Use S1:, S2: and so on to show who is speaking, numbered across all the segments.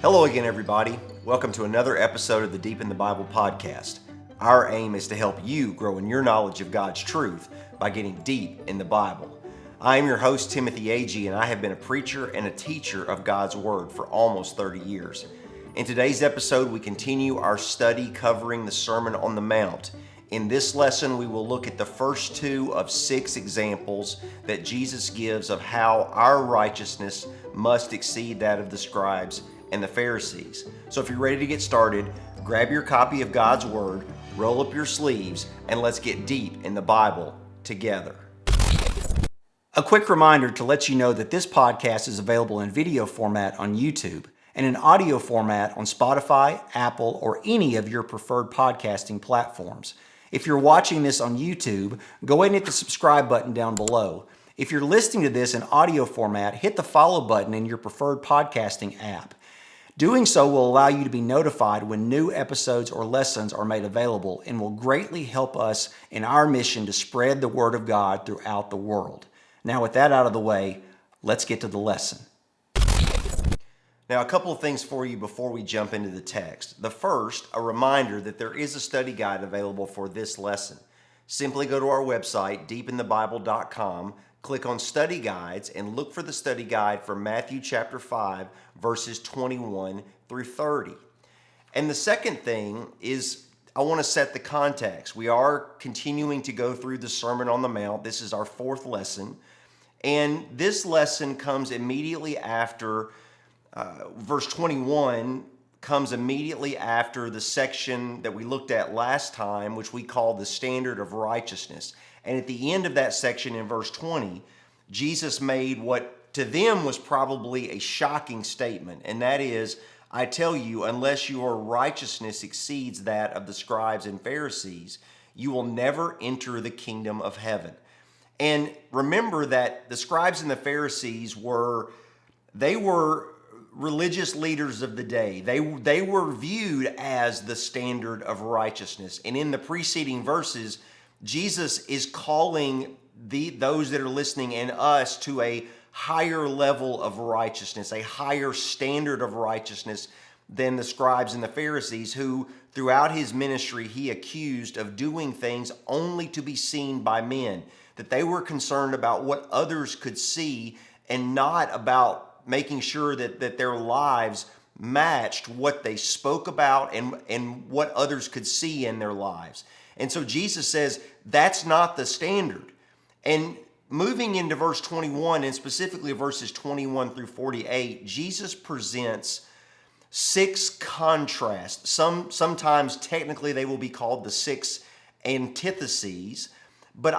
S1: Hello again, everybody. Welcome to another episode of the Deep in the Bible podcast. Our aim is to help you grow in your knowledge of God's truth by getting deep in the Bible. I am your host, Timothy Agee, and I have been a preacher and a teacher of God's Word for almost 30 years. In today's episode, we continue our study covering the Sermon on the Mount. In this lesson, we will look at the first two of 6 examples that Jesus gives of how our righteousness must exceed that of the scribes and the Pharisees. So if you're ready to get started, grab your copy of God's Word, roll up your sleeves, and let's get deep in the Bible together. A quick reminder to let you know that this podcast is available in video format on YouTube and in audio format on Spotify, Apple, or any of your preferred podcasting platforms. If you're watching this on YouTube, go ahead and hit the subscribe button down below. If you're listening to this in audio format, hit the follow button in your preferred podcasting app. Doing so will allow you to be notified when new episodes or lessons are made available and will greatly help us in our mission to spread the Word of God throughout the world. Now, with that out of the way, let's get to the lesson. Now, a couple of things for you before we jump into the text. The first, a reminder that there is a study guide available for this lesson. Simply go to our website, deepinthebible.com, click on Study Guides, and look for the study guide for Matthew chapter 5, verses 21 through 30. And the second thing is I want to set the context. We are continuing to go through the Sermon on the Mount. This is our 4th lesson. And this lesson comes immediately after, verse 21 comes immediately after the section that we looked at last time, which we call the standard of righteousness. And at the end of that section in verse 20, Jesus made what to them was probably a shocking statement. And that is, I tell you, unless your righteousness exceeds that of the scribes and Pharisees, you will never enter the kingdom of heaven. And remember that the scribes and the Pharisees were religious leaders of the day. They were viewed as the standard of righteousness. And in the preceding verses, Jesus is calling those that are listening and us to a higher level of righteousness, a higher standard of righteousness than the scribes and the Pharisees, who throughout his ministry he accused of doing things only to be seen by men, that they were concerned about what others could see and not about making sure that their lives matched what they spoke about and what others could see in their lives. And so Jesus says that's not the standard. And moving into verse 21 and specifically verses 21 through 48, Jesus presents 6 contrasts. Sometimes technically they will be called the 6 antitheses. But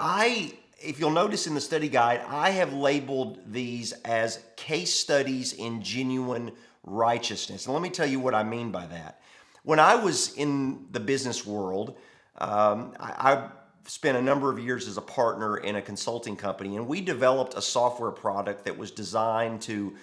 S1: if you'll notice in the study guide, I have labeled these as case studies in genuine righteousness. And let me tell you what I mean by that. When I was in the business world, I spent a number of years as a partner in a consulting company, and we developed a software product that was designed to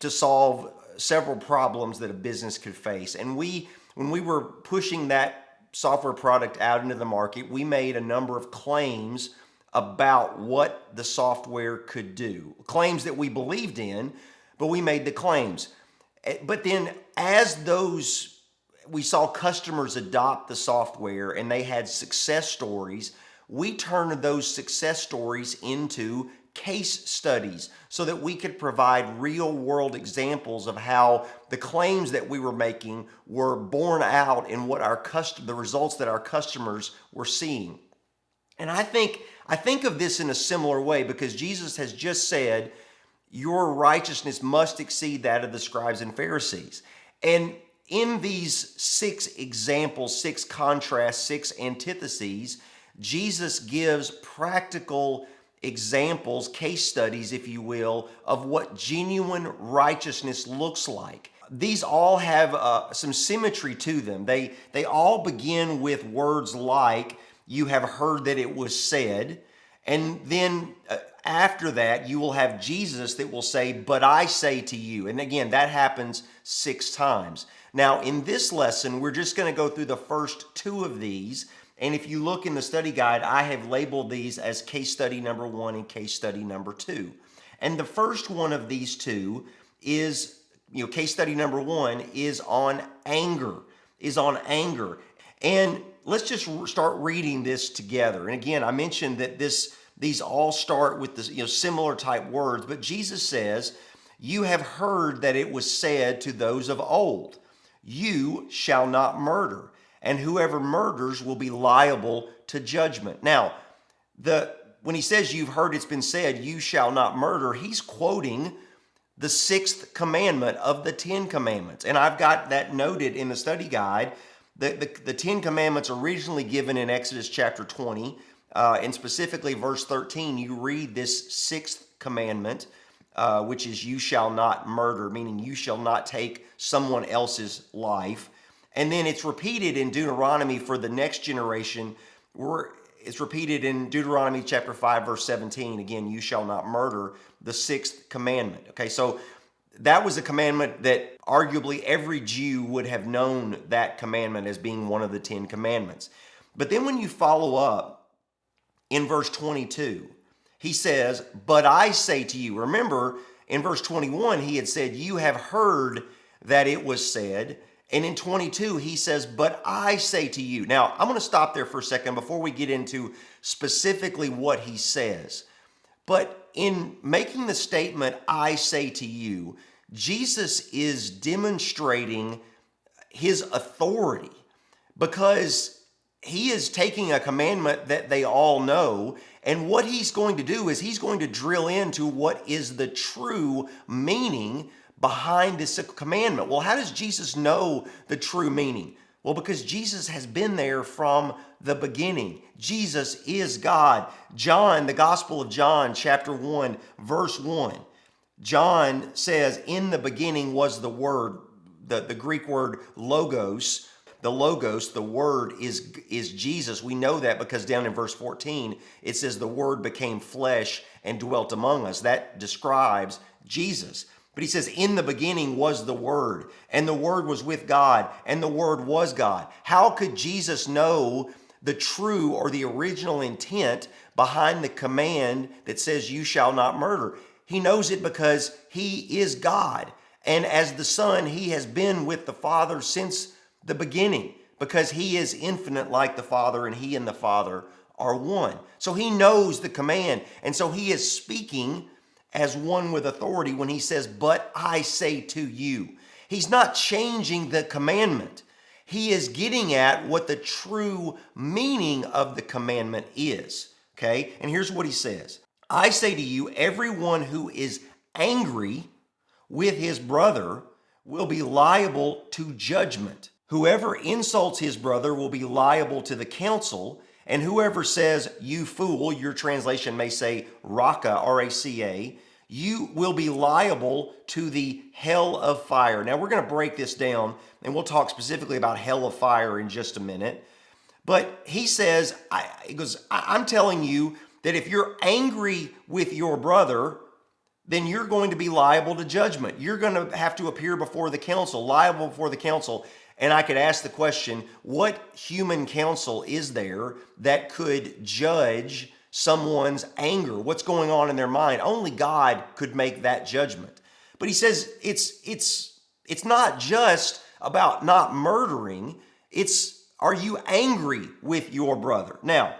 S1: solve several problems that a business could face. And when we were pushing that software product out into the market, we made a number of claims about what the software could do. Claims that we believed in, but we made the claims. But then as we saw customers adopt the software and they had success stories, we turned those success stories into case studies so that we could provide real world examples of how the claims that we were making were borne out in what the results that our customers were seeing. And I think of this in a similar way because Jesus has just said, your righteousness must exceed that of the scribes and Pharisees. And in these 6 examples, 6 contrasts, 6 antitheses, Jesus gives practical examples, case studies, if you will, of what genuine righteousness looks like. These all have some symmetry to them. They all begin with words like, you have heard that it was said, and then after that, you will have Jesus that will say, but I say to you. And again, that happens 6 times. Now, in this lesson, we're just going to go through the first 2 of these. And if you look in the study guide, I have labeled these as case study number 1 and case study number 2. And the first one of these 2 is case study number one is on anger, And let's just start reading this together. And again, I mentioned that these all start with this, similar type words, but Jesus says, "You have heard that it was said to those of old, 'You shall not murder, and whoever murders will be liable to judgment.'" Now, when he says you've heard it's been said, "You shall not murder," he's quoting the sixth commandment of the 10 commandments. And I've got that noted in the study guide. The 10 commandments originally given in Exodus chapter 20, and specifically verse 13, you read this sixth commandment, which is "You shall not murder," meaning you shall not take someone else's life. And then it's repeated in Deuteronomy for the next generation, where it's repeated in Deuteronomy chapter 5, verse 17. Again, "You shall not murder," the sixth commandment. Okay, so that was a commandment that arguably every Jew would have known that commandment as being one of the 10 commandments. But then when you follow up in verse 22, he says, "But I say to you," remember in verse 21, he had said, "You have heard that it was said." And in 22, he says, "But I say to you." Now, I'm going to stop there for a second before we get into specifically what he says. But in making the statement, "I say to you," Jesus is demonstrating his authority, because he is taking a commandment that they all know, and what he's going to do is he's going to drill into what is the true meaning behind this commandment. Well, how does Jesus know the true meaning? Well, because Jesus has been there from the beginning. Jesus is God. John, the Gospel of John, chapter 1, verse 1. John says, "In the beginning was the Word," the Greek word logos. The logos, the Word, is Jesus. We know that because down in verse 14, it says the Word became flesh and dwelt among us. That describes Jesus. But he says, "In the beginning was the Word, and the Word was with God, and the Word was God." How could Jesus know the true or the original intent behind the command that says, "You shall not murder"? He knows it because he is God. And as the Son, he has been with the Father since the beginning, because he is infinite like the Father, and he and the Father are one. So he knows the command. And so he is speaking as one with authority when he says, "But I say to you." He's not changing the commandment. He is getting at what the true meaning of the commandment is. Okay? And here's what he says. "I say to you, everyone who is angry with his brother will be liable to judgment. Whoever insults his brother will be liable to the council, and whoever says, 'You fool,'" your translation may say "Raka," R-A-C-A, "you will be liable to the hell of fire." Now, we're going to break this down, and we'll talk specifically about hell of fire in just a minute. But he says, I'm telling you that if you're angry with your brother, then you're going to be liable to judgment. You're going to have to appear before the council, liable before the council. And I could ask the question, what human counsel is there that could judge someone's anger? What's going on in their mind? Only God could make that judgment. But he says it's not just about not murdering. It's, are you angry with your brother? Now,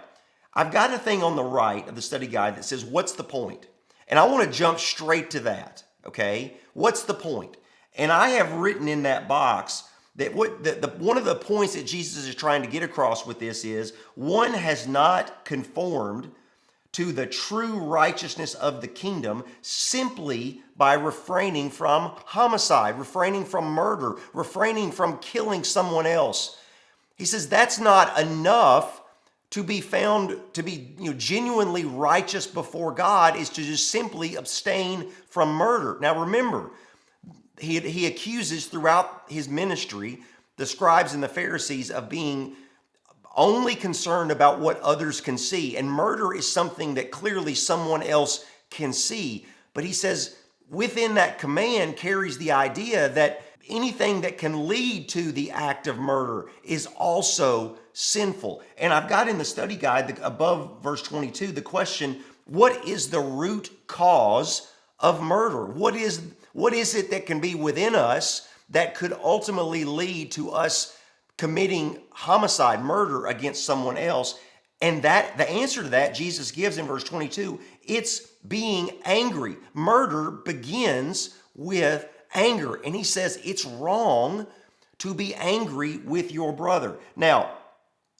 S1: I've got a thing on the right of the study guide that says, "What's the point?" And I want to jump straight to that, okay? What's the point? And I have written in that box that one of the points that Jesus is trying to get across with this is, one has not conformed to the true righteousness of the kingdom simply by refraining from homicide, refraining from murder, refraining from killing someone else. He says that's not enough to be found to be genuinely righteous before God, is to just simply abstain from murder. Now remember, he accuses throughout his ministry the scribes and the Pharisees of being only concerned about what others can see. And murder is something that clearly someone else can see. But he says within that command carries the idea that anything that can lead to the act of murder is also sinful. And I've got in the study guide above verse 22 the question, what is the root cause of murder? What is What is it that can be within us that could ultimately lead to us committing homicide, murder against someone else? And that the answer to that Jesus gives in verse 22, it's being angry. Murder begins with anger. And he says it's wrong to be angry with your brother. Now,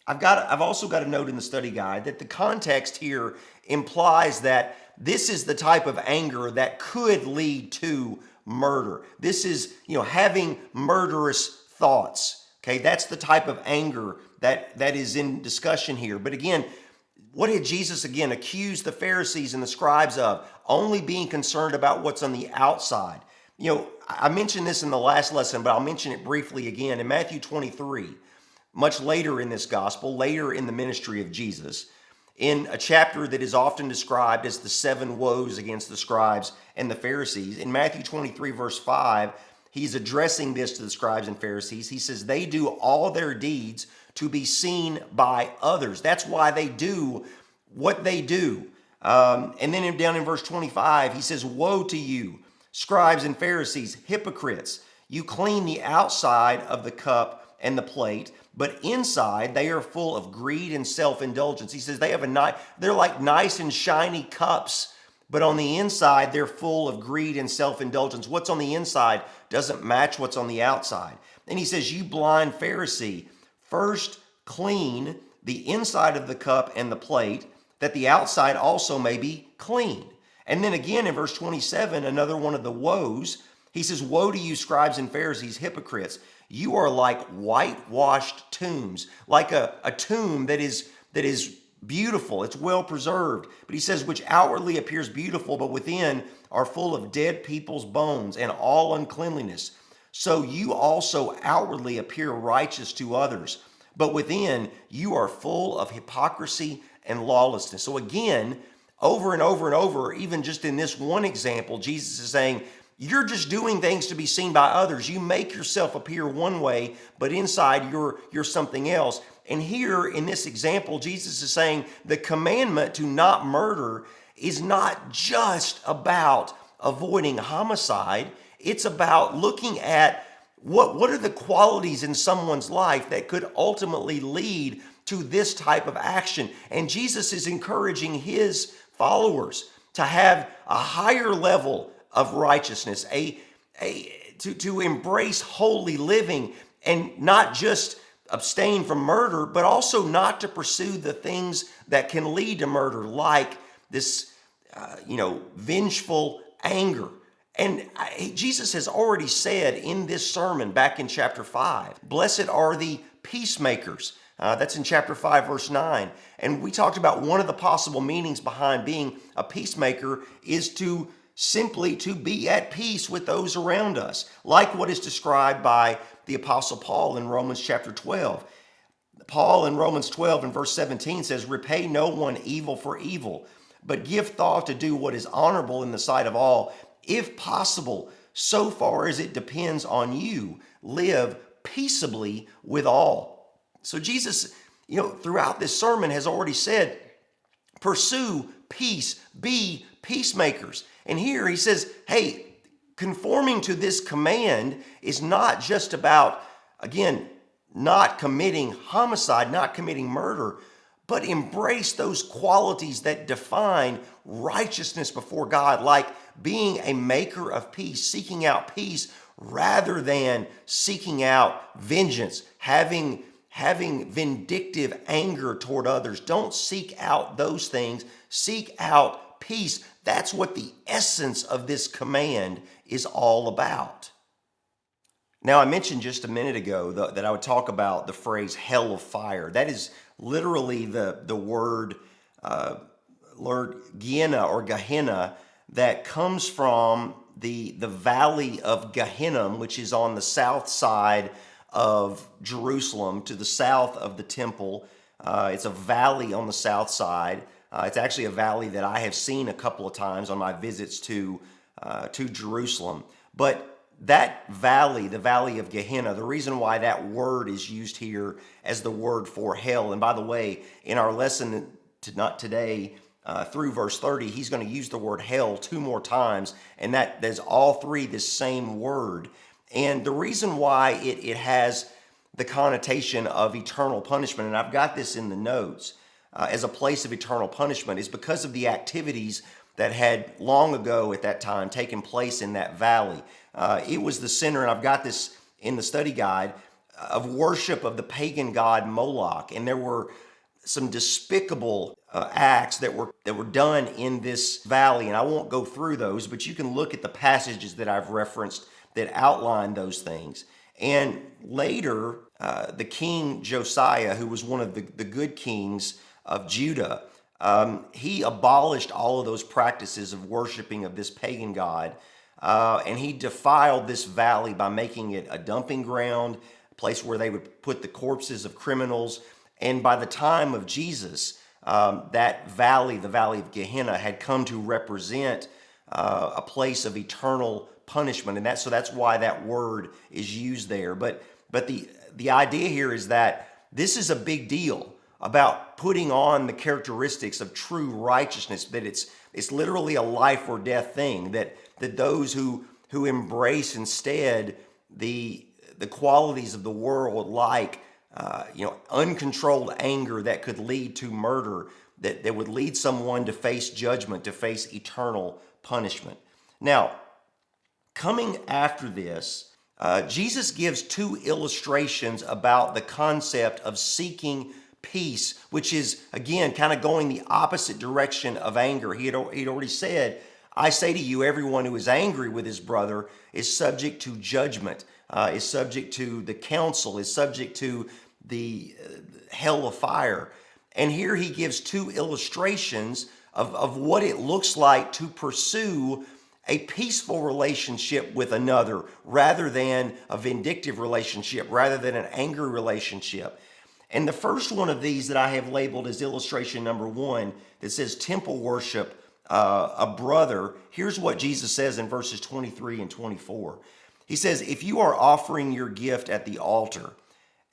S1: I've also got a note in the study guide that the context here implies that this is the type of anger that could lead to murder. This is, having murderous thoughts. Okay, that's the type of anger that is in discussion here. But again, what did Jesus again accuse the Pharisees and the scribes of? Only being concerned about what's on the outside. I mentioned this in the last lesson, but I'll mention it briefly again. In Matthew 23, much later in this gospel, later in the ministry of Jesus, in a chapter that is often described as the 7 woes against the scribes and the Pharisees, in Matthew 23, verse 5, he's addressing this to the scribes and Pharisees. He says, they do all their deeds to be seen by others. That's why they do what they do. And then down in verse 25, he says, woe to you, scribes and Pharisees, hypocrites. You clean the outside of the cup and the plate, but inside they are full of greed and self-indulgence. He says they're like nice and shiny cups, but on the inside they're full of greed and self-indulgence. What's on the inside doesn't match what's on the outside. And he says, you blind Pharisee, first clean the inside of the cup and the plate, that the outside also may be clean. And then again in verse 27, another one of the woes, he says, woe to you, scribes and Pharisees, hypocrites. You are like whitewashed tombs, like a tomb that is beautiful, it's well preserved. But he says, which outwardly appears beautiful, but within are full of dead people's bones and all uncleanliness. So you also outwardly appear righteous to others, but within you are full of hypocrisy and lawlessness. So again, over and over and over, even just in this one example, Jesus is saying, you're just doing things to be seen by others. You make yourself appear one way, but inside you're something else. And here in this example, Jesus is saying the commandment to not murder is not just about avoiding homicide. It's about looking at what are the qualities in someone's life that could ultimately lead to this type of action. And Jesus is encouraging his followers to have a higher level of righteousness, to embrace holy living and not just abstain from murder, but also not to pursue the things that can lead to murder, like this, vengeful anger. And Jesus has already said in this sermon back in chapter 5, blessed are the peacemakers. That's in chapter 5, verse 9. And we talked about one of the possible meanings behind being a peacemaker is simply to be at peace with those around us, like what is described by the Apostle Paul in Romans chapter 12. Paul in Romans 12 and verse 17 says, repay no one evil for evil, but give thought to do what is honorable in the sight of all. If possible, so far as it depends on you, live peaceably with all. So Jesus, throughout this sermon has already said, pursue peace, be peacemakers. And here he says, hey, conforming to this command is not just about, again, not committing homicide, not committing murder, but embrace those qualities that define righteousness before God, like being a maker of peace, seeking out peace rather than seeking out vengeance, having vindictive anger toward others. Don't seek out those things. Seek out peace. That's what the essence of this command is all about. Now, I mentioned just a minute ago that I would talk about the phrase hell of fire. That is literally the word Gehenna or Gehenna that comes from the valley of Gehenna, which is on the south side of Jerusalem, to the south of the temple. It's a valley on the south side. It's actually a valley that I have seen a couple of times on my visits to Jerusalem. But that valley, the valley of Gehenna, the reason why that word is used here as the word for hell, and by the way, in our lesson not today, through verse 30, he's going to use the word hell 2 more times, and there's all 3 this same word. And the reason why it has the connotation of eternal punishment, and I've got this in the notes, as a place of eternal punishment, is because of the activities that had long ago at that time taken place in that valley. It was the center, and I've got this in the study guide, of worship of the pagan god Moloch. And there were some despicable acts that were done in this valley. And I won't go through those, but you can look at the passages that I've referenced that outline those things. And later, the king Josiah, who was one of the good kings of Judah, he abolished all of those practices of worshiping of this pagan god, and he defiled this valley by making it a dumping ground, a place where they would put the corpses of criminals. And by the time of Jesus, that valley, the valley of Gehenna, had come to represent a place of eternal punishment, and that's why that word is used there. But the idea here is that this is a big deal about putting on the characteristics of true righteousness, that it's literally a life or death thing, that those who embrace instead the qualities of the world, like uncontrolled anger that could lead to murder, that would lead someone to face judgment, to face eternal punishment. Now, coming after this, Jesus gives 2 illustrations about the concept of seeking peace, which is, again, kind of going the opposite direction of anger. He'd already said, I say to you, everyone who is angry with his brother is subject to judgment, is subject to the council, is subject to the hell of fire. And here he gives 2 illustrations of what it looks like to pursue a peaceful relationship with another rather than a vindictive relationship, rather than an angry relationship. And the first one of these that I have labeled as illustration number 1, that says temple worship, a brother. Here's what Jesus says in verses 23 and 24. He says, if you are offering your gift at the altar,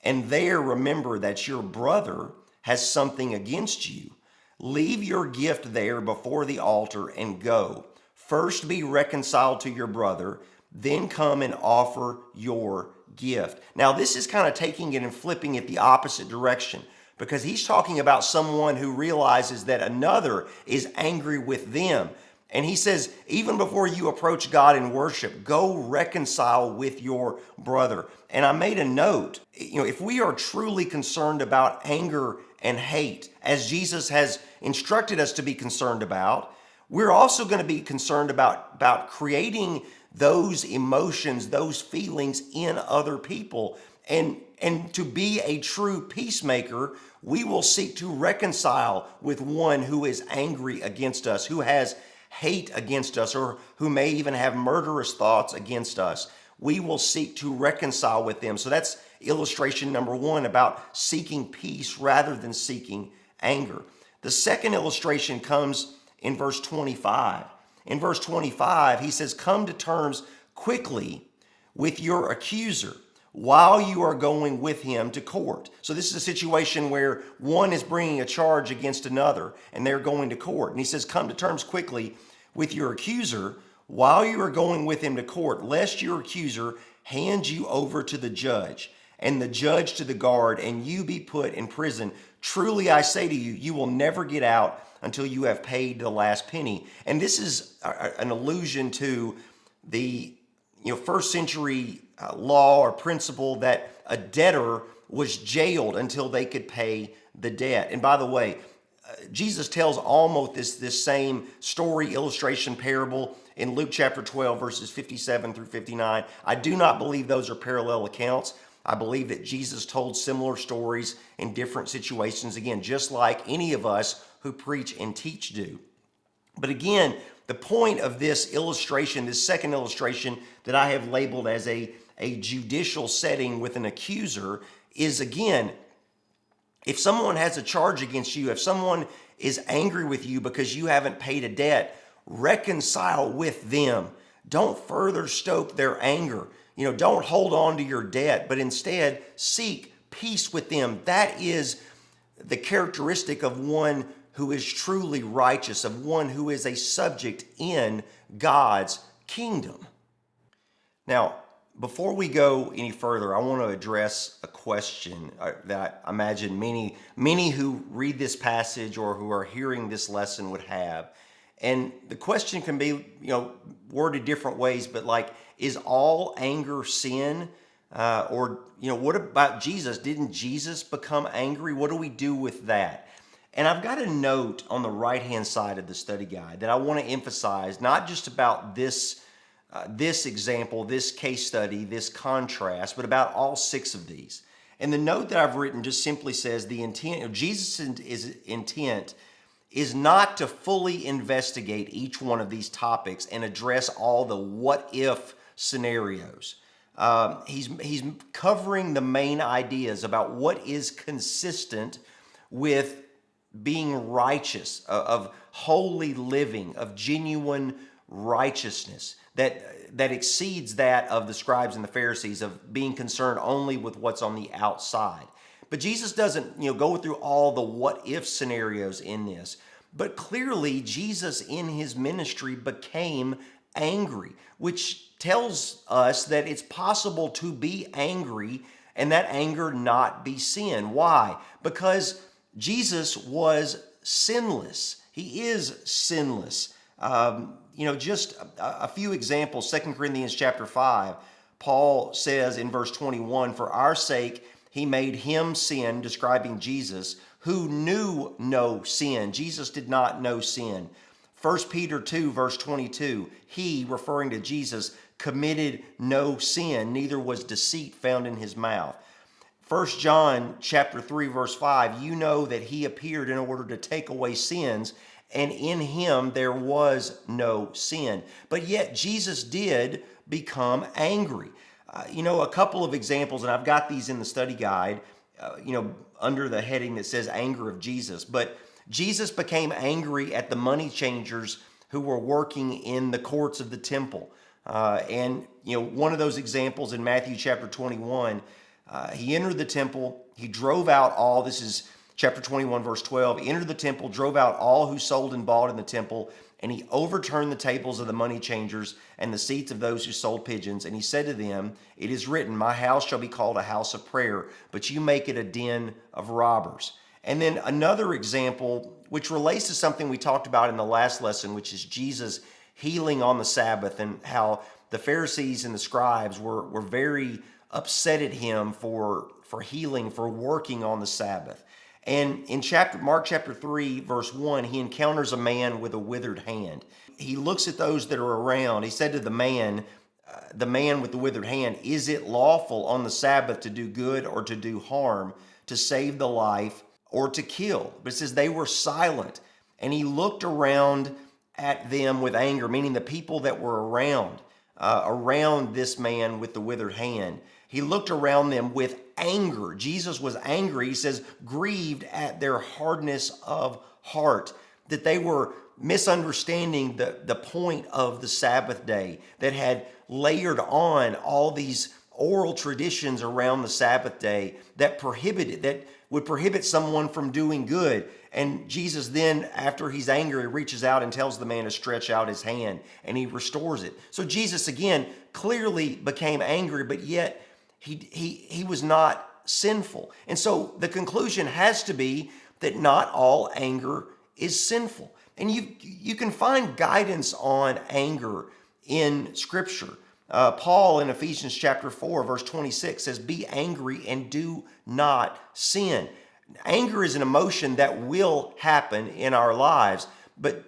S1: and there remember that your brother has something against you, leave your gift there before the altar and go. First be reconciled to your brother, then come and offer your gift. Now, this is kind of taking it and flipping it the opposite direction, because he's talking about someone who realizes that another is angry with them. And he says, even before you approach God in worship, go reconcile with your brother. And I made a note, if we are truly concerned about anger and hate, as Jesus has instructed us to be concerned about, we're also going to be concerned about creating those emotions, those feelings in other people. And to be a true peacemaker, we will seek to reconcile with one who is angry against us, who has hate against us, or who may even have murderous thoughts against us. We will seek to reconcile with them. So that's illustration number 1, about seeking peace rather than seeking anger. The second illustration comes in verse 25. In verse 25, he says, come to terms quickly with your accuser while you are going with him to court. So this is a situation where one is bringing a charge against another, and they're going to court. And he says, come to terms quickly with your accuser while you are going with him to court, lest your accuser hand you over to the judge, and the judge to the guard, and you be put in prison. Truly I say to you, you will never get out until you have paid the last penny. And this is an allusion to the first century law or principle that a debtor was jailed until they could pay the debt. And by the way, Jesus tells almost this same story, illustration, parable in Luke chapter 12, verses 57 through 59. I do not believe those are parallel accounts. I believe that Jesus told similar stories in different situations, again, just like any of us who preach and teach do. But again, the point of this illustration, this second illustration that I have labeled as a judicial setting with an accuser, is, again, if someone has a charge against you, if someone is angry with you because you haven't paid a debt, reconcile with them. Don't further stoke their anger. Don't hold on to your debt, but instead seek peace with them. That is the characteristic of one who is truly righteous, of one who is a subject in God's kingdom. Now, before we go any further, I want to address a question that I imagine many who read this passage or who are hearing this lesson would have. And the question can be, worded different ways, but like, is all anger sin? Or what about Jesus? Didn't Jesus become angry? What do we do with that? And I've got a note on the right-hand side of the study guide that I want to emphasize, not just about this example, this case study, this contrast, but about all 6 of these. And the note that I've written just simply says the intent of Jesus' intent is not to fully investigate each one of these topics and address all the what if scenarios. He's covering the main ideas about what is consistent with being righteous, of holy living, of genuine righteousness that exceeds that of the scribes and the Pharisees, of being concerned only with what's on the outside. But Jesus doesn't go through all the what if scenarios in this. But clearly Jesus in his ministry became angry, which tells us that it's possible to be angry and that anger not be sin. Why? Because Jesus was sinless. He is sinless. Just a few examples. 2 Corinthians chapter 5, Paul says in verse 21, "For our sake he made him sin," describing Jesus, "who knew no sin." Jesus did not know sin. 1 Peter 2, verse 22, "He," referring to Jesus, "committed no sin, neither was deceit found in his mouth." 1 John chapter 3, verse 5, "You know that he appeared in order to take away sins, and in him there was no sin." But yet Jesus did become angry. A couple of examples, and I've got these in the study guide, under the heading that says anger of Jesus. But Jesus became angry at the money changers who were working in the courts of the temple. One of those examples in Matthew chapter 21, he entered the temple, he drove out all, this is chapter 21, verse 12, he entered the temple, drove out all who sold and bought in the temple, and he overturned the tables of the money changers and the seats of those who sold pigeons. And he said to them, "It is written, my house shall be called a house of prayer, but you make it a den of robbers." And then another example, which relates to something we talked about in the last lesson, which is Jesus healing on the Sabbath, and how the Pharisees and the scribes were very upset at him for healing, for working on the Sabbath. And in Mark chapter 3, verse 1, he encounters a man with a withered hand. He looks at those that are around. He said to the man with the withered hand, "Is it lawful on the Sabbath to do good or to do harm, to save the life or to kill?" But it says they were silent. And he looked around at them with anger, meaning the people that were around this man with the withered hand. He looked around them with anger. Jesus was angry. He says, grieved at their hardness of heart, that they were misunderstanding the point of the Sabbath day, that had layered on all these oral traditions around the Sabbath day that would prohibit someone from doing good. And Jesus then, after he's angry, reaches out and tells the man to stretch out his hand, and he restores it. So Jesus, again, clearly became angry, but yet he was not sinful. And so the conclusion has to be that not all anger is sinful. And you can find guidance on anger in Scripture. Paul in Ephesians chapter 4, verse 26 says, "Be angry and do not sin." Anger is an emotion that will happen in our lives, but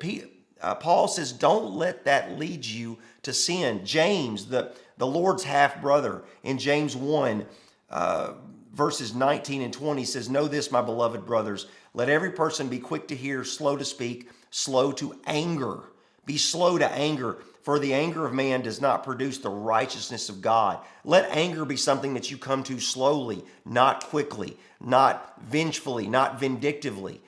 S1: Paul says, don't let that lead you to sin. James, the Lord's half-brother, in James 1, verses 19 and 20 says, "Know this, my beloved brothers, let every person be quick to hear, slow to speak, slow to anger." Be slow to anger, for the anger of man does not produce the righteousness of God. Let anger be something that you come to slowly, not quickly, not vengefully, not vindictively.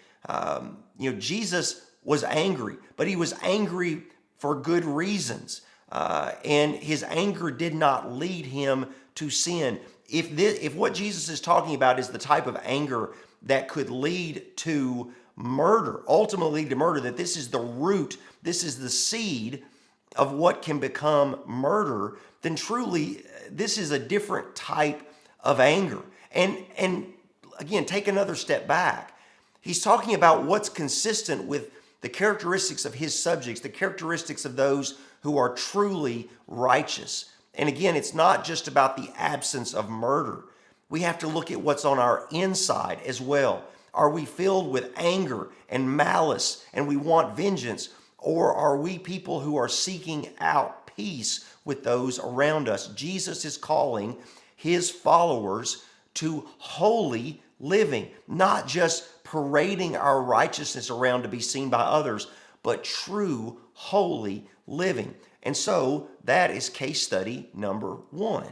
S1: Jesus was angry, but he was angry for good reasons. And his anger did not lead him to sin. If what Jesus is talking about is the type of anger that could lead to murder, ultimately to murder, that this is the root, this is the seed of what can become murder, then truly this is a different type of anger. And again, take another step back. He's talking about what's consistent with the characteristics of his subjects, the characteristics of those who are truly righteous. And again, it's not just about the absence of murder. We have to look at what's on our inside as well. Are we filled with anger and malice and we want vengeance? Or are we people who are seeking out peace with those around us? Jesus is calling his followers to holy living, not just parading our righteousness around to be seen by others, but true holy living. And so that is case study number 1.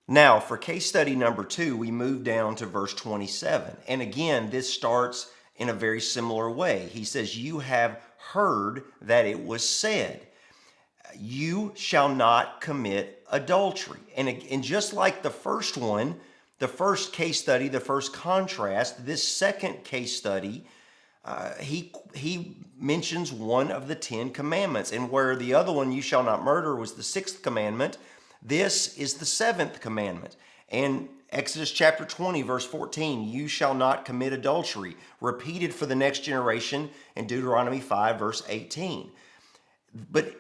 S1: Now, for case study number 2, we move down to verse 27. And again, this starts in a very similar way. He says, you have heard that it was said, you shall not commit adultery. And just like the first one, the first case study, the first contrast, this second case study, he mentions one of the 10 commandments. And where the other one, you shall not murder, was the 6th commandment, this is the 7th commandment. And Exodus chapter 20, verse 14, you shall not commit adultery, repeated for the next generation in Deuteronomy 5, verse 18. But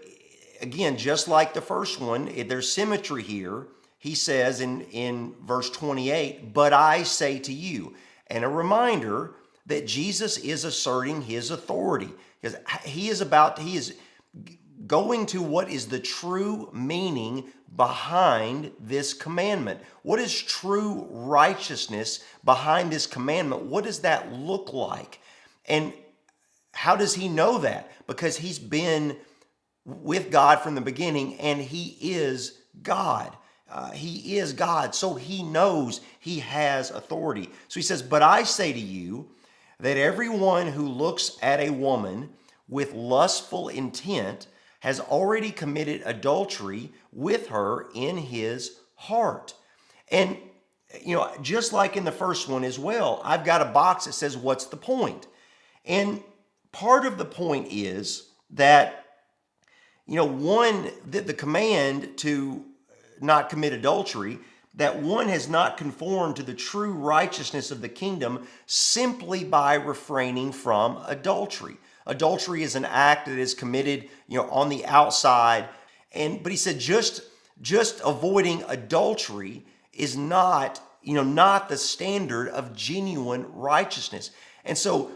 S1: again, just like the first one, there's symmetry here. He says in verse 28, but I say to you, and a reminder that Jesus is asserting his authority, because he is going to what is the true meaning behind this commandment. What is true righteousness behind this commandment? What does that look like? And how does he know that? Because he's been with God from the beginning, and he is God. He is God, so he knows he has authority. So he says, but I say to you that everyone who looks at a woman with lustful intent has already committed adultery with her in his heart. And, just like in the first one as well, I've got a box that says, what's the point? And part of the point is that, the command to not commit adultery, that one has not conformed to the true righteousness of the kingdom simply by refraining from adultery. Adultery is an act that is committed, on the outside. But he said just avoiding adultery is not the standard of genuine righteousness. And so,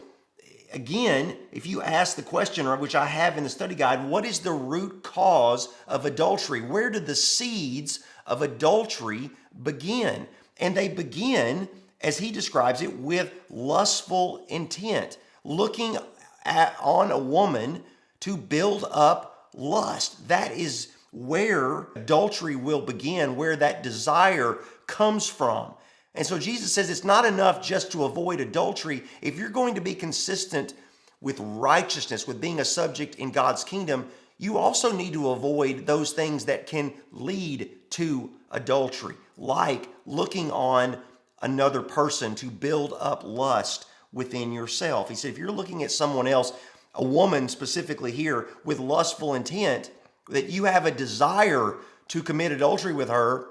S1: again, if you ask the question, or which I have in the study guide, what is the root cause of adultery? Where do the seeds of adultery begin? And they begin, as he describes it, with lustful intent, looking on a woman to build up lust. That is where adultery will begin, where that desire comes from. And so Jesus says it's not enough just to avoid adultery. If you're going to be consistent with righteousness, with being a subject in God's kingdom, you also need to avoid those things that can lead to adultery, like looking on another person to build up lust within yourself. He said, if you're looking at someone else, a woman specifically here, with lustful intent, that you have a desire to commit adultery with her,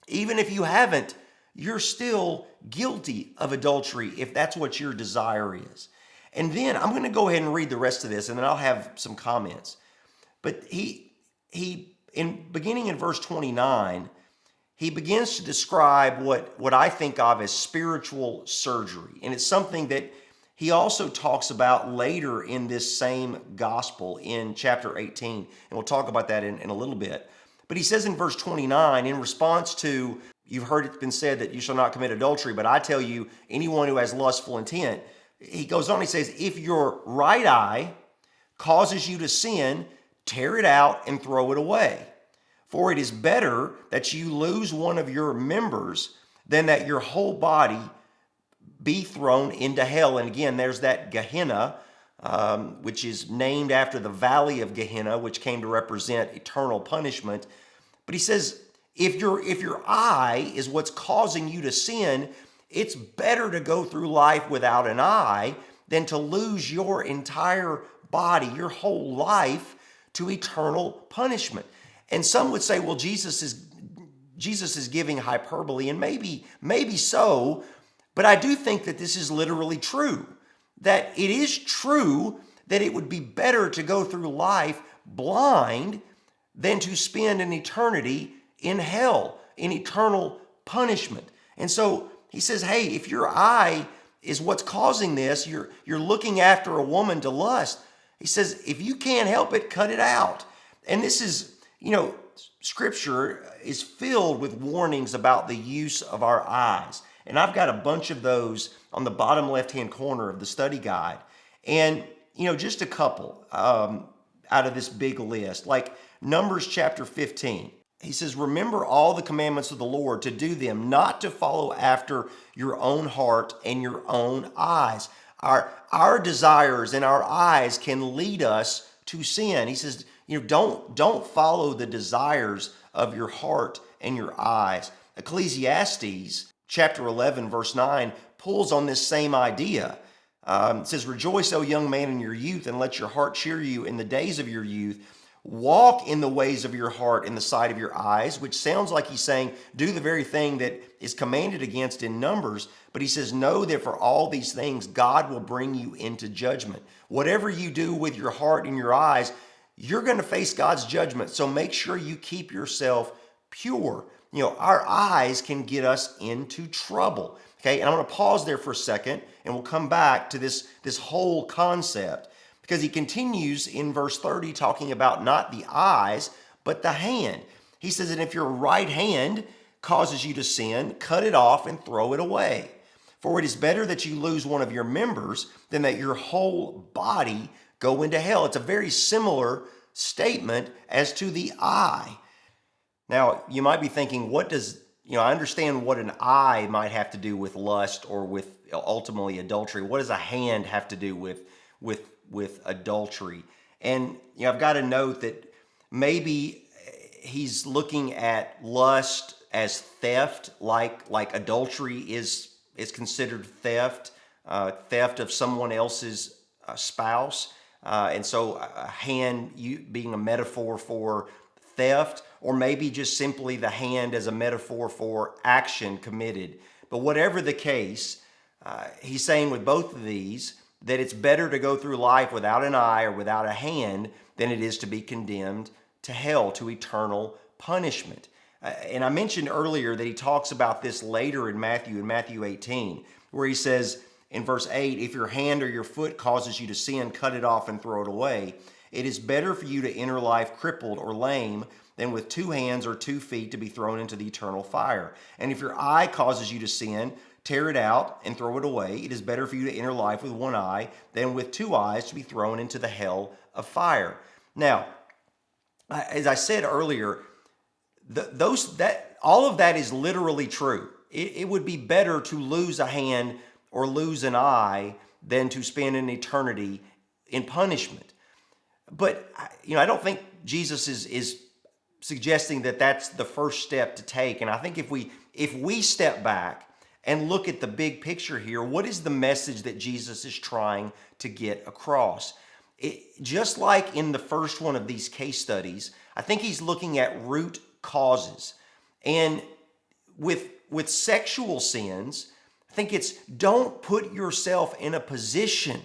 S1: even if you haven't, you're still guilty of adultery if that's what your desire is. And then I'm going to go ahead and read the rest of this, and then I'll have some comments. But beginning in verse 29, he begins to describe what I think of as spiritual surgery. And it's something that he also talks about later in this same gospel in chapter 18. And we'll talk about that in a little bit. But he says in verse 29, in response to, you've heard it's been said that you shall not commit adultery, but I tell you, anyone who has lustful intent, he goes on, he says, if your right eye causes you to sin, tear it out and throw it away. For it is better that you lose one of your members than that your whole body be thrown into hell. And again, there's that Gehenna, which is named after the valley of Gehenna, which came to represent eternal punishment. But he says, if your eye is what's causing you to sin, It's better to go through life without an eye than to lose your entire body, your whole life, to eternal punishment. And some would say, well, Jesus is giving hyperbole, and maybe so, but I do think that this is literally true. That it is true that it would be better to go through life blind than to spend an eternity in hell, in eternal punishment. And so he says, hey, if your eye is what's causing this, you're looking after a woman to lust. He says, if you can't help it, cut it out. And this is, Scripture is filled with warnings about the use of our eyes. And I've got a bunch of those on the bottom left-hand corner of the study guide. And, just a couple out of this big list, like Numbers chapter 15. He says, remember all the commandments of the Lord, to do them, not to follow after your own heart and your own eyes. Our desires and our eyes can lead us to sin. He says, don't follow the desires of your heart and your eyes. Ecclesiastes chapter 11, verse 9 pulls on this same idea. It says, rejoice, O young man, in your youth, and let your heart cheer you in the days of your youth. Walk in the ways of your heart in the sight of your eyes, which sounds like he's saying, do the very thing that is commanded against in Numbers. But he says, know that for all these things, God will bring you into judgment. Whatever you do with your heart and your eyes, you're going to face God's judgment. So make sure you keep yourself pure. Our eyes can get us into trouble. Okay, and I'm going to pause there for a second, and we'll come back to this whole concept, because he continues in verse 30 talking about not the eyes, but the hand. He says that if your right hand causes you to sin, cut it off and throw it away. For it is better that you lose one of your members than that your whole body go into hell. It's a very similar statement as to the eye. Now, you might be thinking, I understand what an eye might have to do with lust or with ultimately adultery. What does a hand have to do with adultery? And I've got to note that maybe he's looking at lust as theft, like adultery is considered theft of someone else's spouse. And so a hand being a metaphor for theft, or maybe just simply the hand as a metaphor for action committed. But whatever the case, he's saying with both of these that it's better to go through life without an eye or without a hand than it is to be condemned to hell, to eternal punishment. And I mentioned earlier that he talks about this later in Matthew 18, where he says in verse 8, if your hand or your foot causes you to sin, cut it off and throw it away. It is better for you to enter life crippled or lame than with 2 hands or 2 feet to be thrown into the eternal fire. And if your eye causes you to sin, tear it out and throw it away. It is better for you to enter life with 1 eye than with 2 eyes to be thrown into the hell of fire. Now, as I said earlier, all of that is literally true. It would be better to lose a hand or lose an eye than to spend an eternity in punishment. But I don't think Jesus is suggesting that that's the first step to take. And I think if we step back and look at the big picture here, what is the message that Jesus is trying to get across? Just like in the first one of these case studies, I think he's looking at root causes. And with sexual sins, I think it's don't put yourself in a position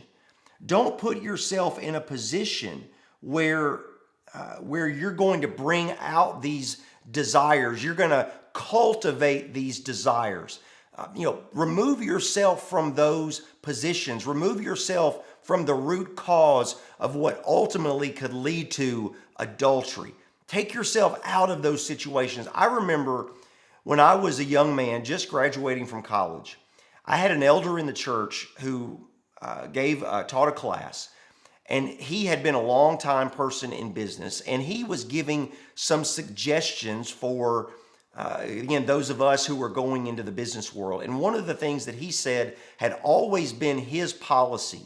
S1: where you're going to bring out these desires. You're going to cultivate these desires. Remove yourself from those positions. Remove yourself from the root cause of what ultimately could lead to adultery. Take yourself out of those situations. I remember when I was a young man just graduating from college, I had an elder in the church who taught a class, and he had been a long-time person in business, and he was giving some suggestions for, again, those of us who were going into the business world. And one of the things that he said had always been his policy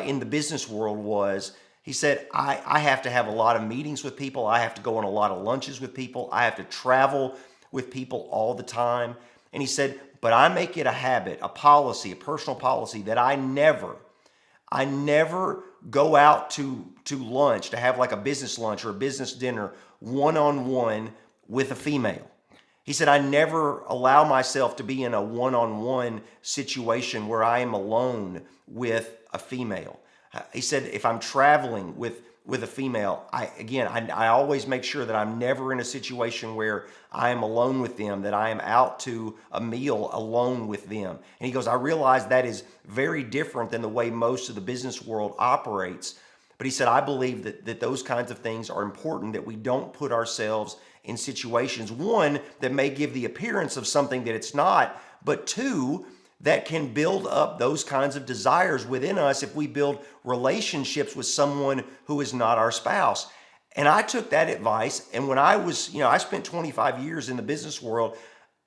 S1: in the business world was, he said, I have to have a lot of meetings with people. I have to go on a lot of lunches with people. I have to travel with people all the time. And he said, but I make it a habit, a policy, a personal policy that I never go out to lunch, to have like a business lunch or a business dinner one-on-one with a female. He said, I never allow myself to be in a one-on-one situation where I am alone with a female. He said, if I'm traveling with a female, I always make sure that I'm never in a situation where I am alone with them, that I am out to a meal alone with them. And he goes, I realize that is very different than the way most of the business world operates. But he said, I believe that those kinds of things are important, that we don't put ourselves in situations, one, that may give the appearance of something that it's not, but two, that can build up those kinds of desires within us if we build relationships with someone who is not our spouse. And I took that advice, and when I was, I spent 25 years in the business world,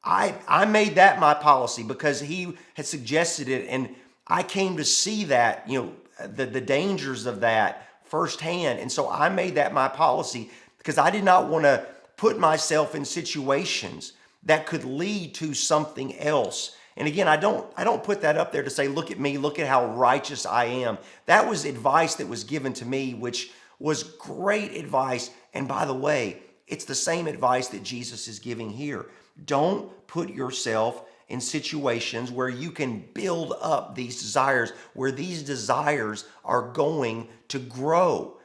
S1: I made that my policy because he had suggested it, and I came to see that, the dangers of that firsthand. And so I made that my policy because I did not want to put myself in situations that could lead to something else. And again, I don't put that up there to say, look at me, look at how righteous I am. That was advice that was given to me, which was great advice. And by the way, it's the same advice that Jesus is giving here. Don't put yourself in situations where you can build up these desires, where these desires are going to grow.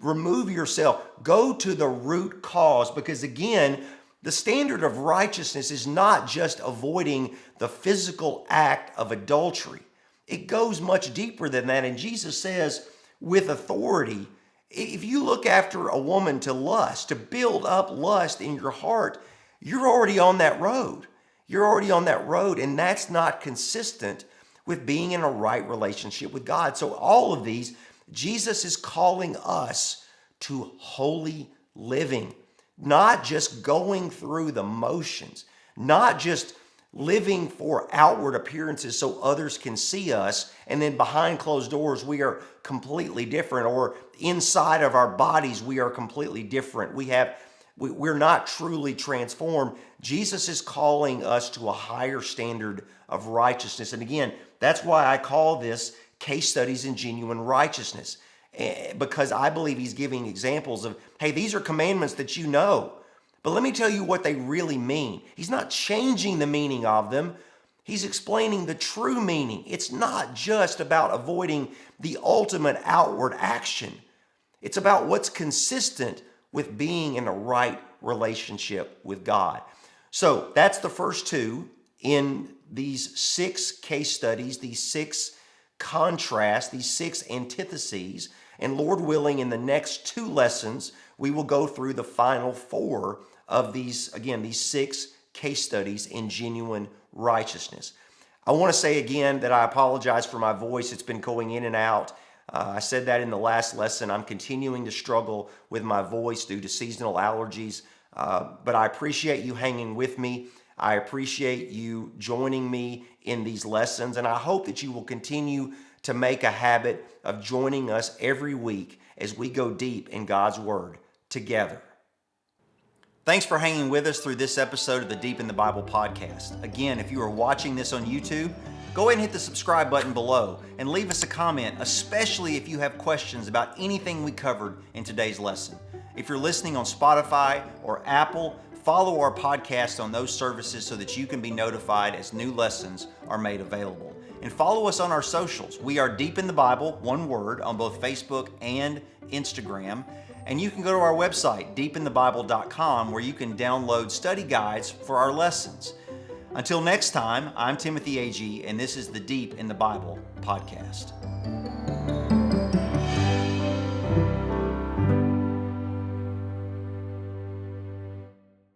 S1: Remove yourself, go to the root cause, because again, the standard of righteousness is not just avoiding the physical act of adultery. It goes much deeper than that. And Jesus says with authority, if you look after a woman to lust, to build up lust in your heart, you're already on that road. You're already on that road, and that's not consistent with being in a right relationship with God. So all of these, Jesus is calling us to holy living, not just going through the motions, not just living for outward appearances so others can see us, and then behind closed doors we are completely different, or inside of our bodies we are completely different. We're not truly transformed. Jesus is calling us to a higher standard of righteousness. And again, that's why I call this case studies in genuine righteousness, because I believe he's giving examples of, hey, these are commandments that you know, but let me tell you what they really mean. He's not changing the meaning of them. He's explaining the true meaning. It's not just about avoiding the ultimate outward action. It's about what's consistent with being in a right relationship with God. So that's the first two in these 6 case studies, these 6 contrasts, these 6 antitheses. And Lord willing, in the next 2 lessons, we will go through the final 4 of these 6 case studies in genuine righteousness. I want to say again that I apologize for my voice. It's been going in and out. I said that in the last lesson. I'm continuing to struggle with my voice due to seasonal allergies, but I appreciate you hanging with me. I appreciate you joining me in these lessons, and I hope that you will continue to make a habit of joining us every week as we go deep in God's Word together. Thanks for hanging with us through this episode of the Deep in the Bible podcast. Again, if you are watching this on YouTube, go ahead and hit the subscribe button below and leave us a comment, especially if you have questions about anything we covered in today's lesson. If you're listening on Spotify or Apple, follow our podcast on those services so that you can be notified as new lessons are made available. And follow us on our socials. We are Deep in the Bible, one word, on both Facebook and Instagram. And you can go to our website, deepinthebible.com, where you can download study guides for our lessons. Until next time, I'm Timothy Agee, and this is the Deep in the Bible podcast.